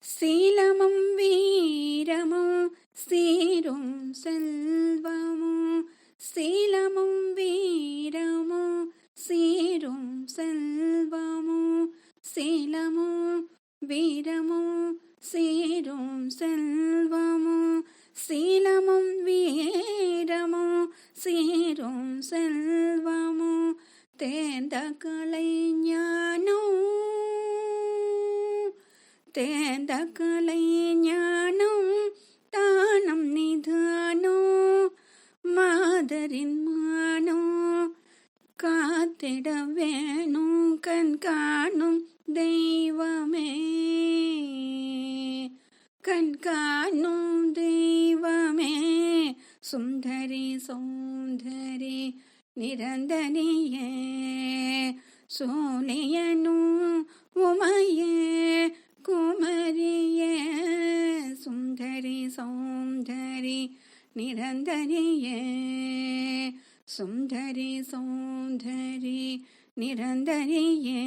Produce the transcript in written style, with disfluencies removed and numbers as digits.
சீலமும் வீரமும் சீரும் செல்வமும், சீலமும் வீரமும் சீரும் செல்வமும், சீலமும் வீரமும் சீரும் செல்வமும், சீலமும் வீரமும் சீரும் செல்வமும், தேர்ந்த கலை ஞானம், தேர்ந்த கலை ஞானம் தானம் நிதானம், மாதரின் மானம் காத்திட வேணும் கண் காணும் தெய்வமே, கண் காணும் தெய்வமே. சுந்தரி சௌந்தரி நிரந்தரியே, சோனியனும் உமையே குமரியே, சுந்தரி சௌந்தரி நிரந்தரியே, சுந்தரி சௌந்தரி நிரந்தரியே.